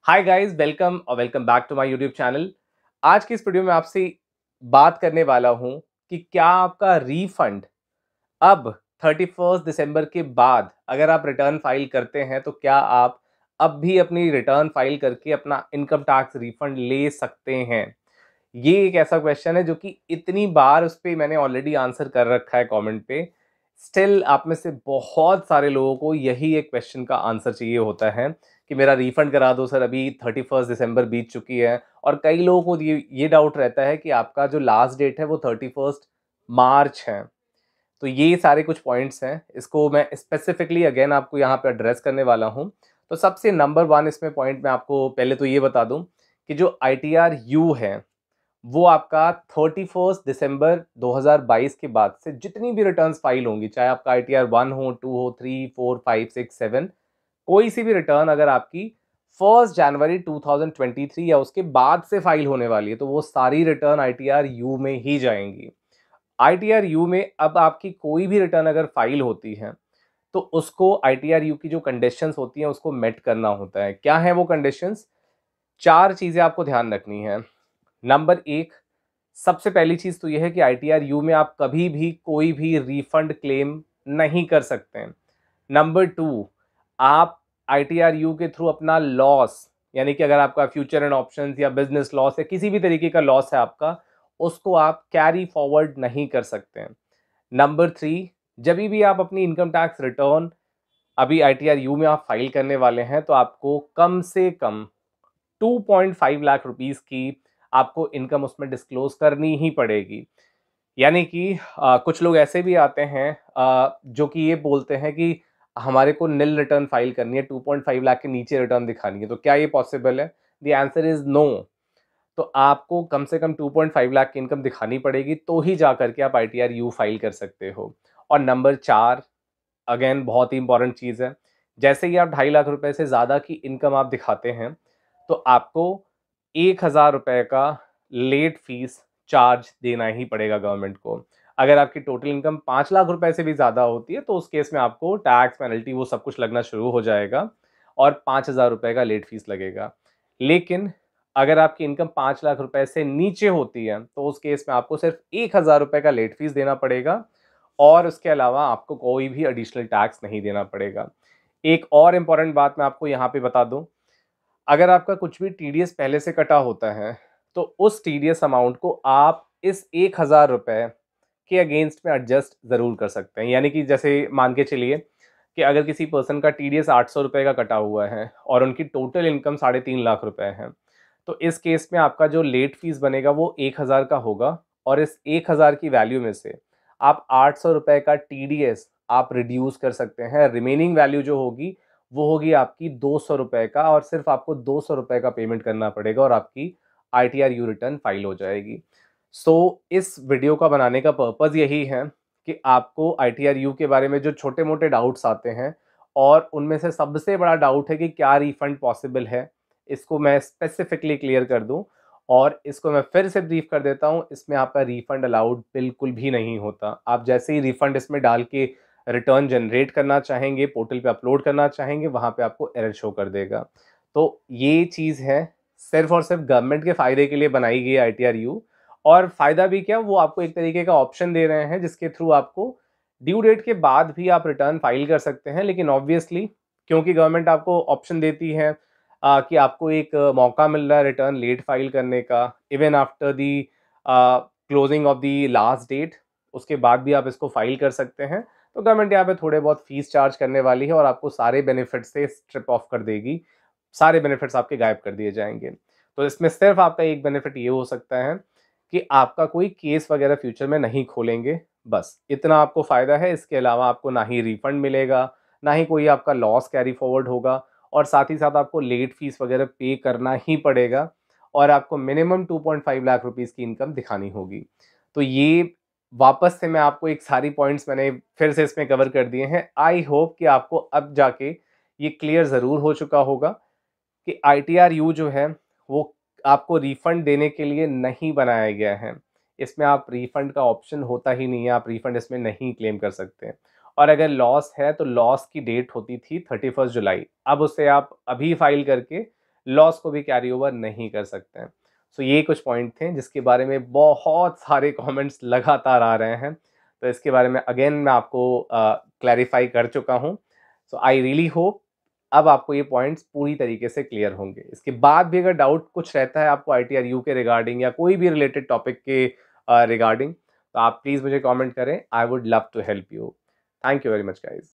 हाय guys, welcome और welcome back to my YouTube channel. आज की इस वीडियो में आपसे बात करने वाला हूं कि क्या आपका रीफंड अब 31 दिसंबर के बाद अगर आप रिटर्न फाइल करते हैं तो क्या आप अब भी अपनी रिटर्न फाइल करके अपना इनकम टैक्स रिफंड ले सकते हैं। ये एक ऐसा क्वेश्चन है जो कि इतनी बार उस पे मैंने ऑलरेडी आंसर कर रखा है कमेंट पे। स्टिल आप में से बहुत सारे लोगों को यही एक क्वेश्चन का आंसर चाहिए होता है कि मेरा रिफंड करा दो सर, अभी 31 दिसंबर बीत चुकी है। और कई लोगों को ये डाउट रहता है कि आपका जो लास्ट डेट है वो 31 मार्च है। तो ये सारे कुछ पॉइंट्स हैं, इसको मैं स्पेसिफिकली अगेन आपको यहाँ पे एड्रेस करने वाला हूँ। तो सबसे नंबर वन इसमें पॉइंट मैं आपको पहले तो ये बता दूं कि जो ITR यू है वो आपका 31 दिसंबर 2022 के बाद से जितनी भी रिटर्न्स फाइल होंगी, चाहे आपका ITR 1 हो, 2 हो, 3, 4, 5, 6, 7, कोई सी भी रिटर्न अगर आपकी 1 जनवरी 2023 या उसके बाद से फाइल होने वाली है तो वो सारी रिटर्न ITR यू में ही जाएंगी। ITR यू में अब आपकी कोई भी रिटर्न अगर फाइल होती है तो उसको ITR यू की जो कंडीशंस होती हैं उसको मेट करना होता है। क्या है वो कंडीशंस? चार चीजें आपको ध्यान रखनी है। नंबर एक, सबसे पहली चीज तो यह है कि ITR यू में आप कभी भी कोई भी रिफंड क्लेम नहीं कर सकते हैं। नंबर टू, आप ITR यू के थ्रू अपना लॉस, यानी कि अगर आपका फ्यूचर एंड ऑप्शंस या बिजनेस लॉस या किसी भी तरीके का लॉस है आपका, उसको आप कैरी फॉरवर्ड नहीं कर सकते हैं। नंबर थ्री, जब भी आप अपनी इनकम टैक्स रिटर्न अभी ITR यू में आप फाइल करने वाले हैं तो आपको कम से कम 2.5 लाख रुपीस की आपको इनकम उसमें डिस्क्लोज करनी ही पड़ेगी। यानी कि कुछ लोग ऐसे भी आते हैं जो कि ये बोलते हैं कि हमारे को निल रिटर्न फाइल करनी है, 2.5 लाख के नीचे रिटर्न दिखानी है। तो क्या ये पॉसिबल है? The answer is no. तो आपको कम से कम 2.5 लाख की इनकम दिखानी पड़ेगी तो ही जा करके आप ITR यू फाइल कर सकते हो। और नंबर चार, अगेन बहुत ही इंपॉर्टेंट चीज़ है, जैसे ही आप 2.5 लाख रुपए से ज़्यादा की इनकम आप दिखाते हैं तो आपको 1,000 रुपए का लेट फीस चार्ज देना ही पड़ेगा गवर्नमेंट को। अगर आपकी टोटल इनकम 5 लाख रुपए से भी ज़्यादा होती है तो उस केस में आपको टैक्स पेनल्टी वो सब कुछ लगना शुरू हो जाएगा और 5,000 रुपए का लेट फीस लगेगा। लेकिन अगर आपकी इनकम 5 लाख रुपए से नीचे होती है तो उस केस में आपको सिर्फ 1,000 रुपए का लेट फीस देना पड़ेगा और उसके अलावा आपको कोई भी एडिशनल टैक्स नहीं देना पड़ेगा। एक और इम्पॉर्टेंट बात मैं आपको यहाँ पे बता दूं, अगर आपका कुछ भी TDS पहले से कटा होता है तो उस TDS अमाउंट को आप इस 1,000 रुपए के अगेंस्ट में एडजस्ट ज़रूर कर सकते हैं। यानी कि जैसे मान के चलिए कि अगर किसी पर्सन का TDS 800 रुपये का कटा हुआ है और उनकी टोटल इनकम 3.5 लाख रुपए है, तो इस केस में आपका जो लेट फीस बनेगा वो 1,000 का होगा और इस 1,000 की वैल्यू में से आप 800 रुपये का TDS आप रिड्यूस कर सकते हैं। रिमेनिंग वैल्यू जो होगी वो होगी आपकी 200 रुपये का और सिर्फ आपको 200 रुपये का पेमेंट करना पड़ेगा और आपकी ITR यू रिटर्न फाइल हो जाएगी। इस वीडियो का बनाने का पर्पज़ यही है कि आपको ITR यू के बारे में जो छोटे मोटे डाउट्स आते हैं और उनमें से सबसे बड़ा डाउट है कि क्या रिफंड पॉसिबल है, इसको मैं स्पेसिफिकली क्लियर कर दूं। और इसको मैं फिर से ब्रीफ कर देता हूं, इसमें आपका रिफंड अलाउड बिल्कुल भी नहीं होता। आप जैसे ही रिफंड इसमें डाल के रिटर्न जनरेट करना चाहेंगे, पोर्टल पे अपलोड करना चाहेंगे, वहां पे आपको एरर शो कर देगा। तो ये चीज़ है, सिर्फ और सिर्फ गवर्नमेंट के फ़ायदे के लिए बनाई गई ITR यू। और फ़ायदा भी क्या, वो आपको एक तरीके का ऑप्शन दे रहे हैं जिसके थ्रू आपको ड्यू डेट के बाद भी आप रिटर्न फाइल कर सकते हैं। लेकिन ऑब्वियसली क्योंकि गवर्नमेंट आपको ऑप्शन देती है कि आपको एक मौका मिल रहा है रिटर्न लेट फाइल करने का, even after the closing of the last date, उसके बाद भी आप इसको फाइल कर सकते हैं। तो गवर्नमेंट यहाँ पे थोड़े बहुत फीस चार्ज करने वाली है और आपको सारे बेनिफिट से स्ट्रिप ऑफ कर देगी, सारे बेनिफिट्स आपके गायब कर दिए जाएंगे। तो इसमें सिर्फ आपका एक बेनिफिट ये हो सकता है कि आपका कोई केस वगैरह फ्यूचर में नहीं खोलेंगे, बस इतना आपको फ़ायदा है। इसके अलावा आपको ना ही रिफंड मिलेगा, ना ही कोई आपका लॉस कैरी फॉरवर्ड होगा और साथ ही साथ आपको लेट फीस वगैरह पे करना ही पड़ेगा और आपको मिनिमम 2.5 लाख रुपीस की इनकम दिखानी होगी। तो ये वापस से मैं आपको एक सारी पॉइंट्स मैंने फिर से इसमें कवर कर दिए हैं। आई होप कि आपको अब जाके ये क्लियर ज़रूर हो चुका होगा कि ITR यू जो है वो आपको रिफंड देने के लिए नहीं बनाया गया है। इसमें आप रिफंड का ऑप्शन होता ही नहीं है, आप रिफंड इसमें नहीं क्लेम कर सकते। और अगर लॉस है तो लॉस की डेट होती थी 31 जुलाई, अब उसे आप अभी फाइल करके लॉस को भी कैरी ओवर नहीं कर सकते हैं। सो ये कुछ पॉइंट थे जिसके बारे में बहुत सारे कमेंट्स लगातार आ रहे हैं, तो इसके बारे में अगेन मैं आपको क्लैरिफाई कर चुका हूँ। सो आई रियली होप अब आपको ये पॉइंट्स पूरी तरीके से क्लियर होंगे। इसके बाद भी अगर डाउट कुछ रहता है आपको ITRU के रिगार्डिंग या कोई भी रिलेटेड टॉपिक के रिगार्डिंग, तो आप प्लीज़ मुझे कमेंट करें। I would love to help you. Thank you very much guys.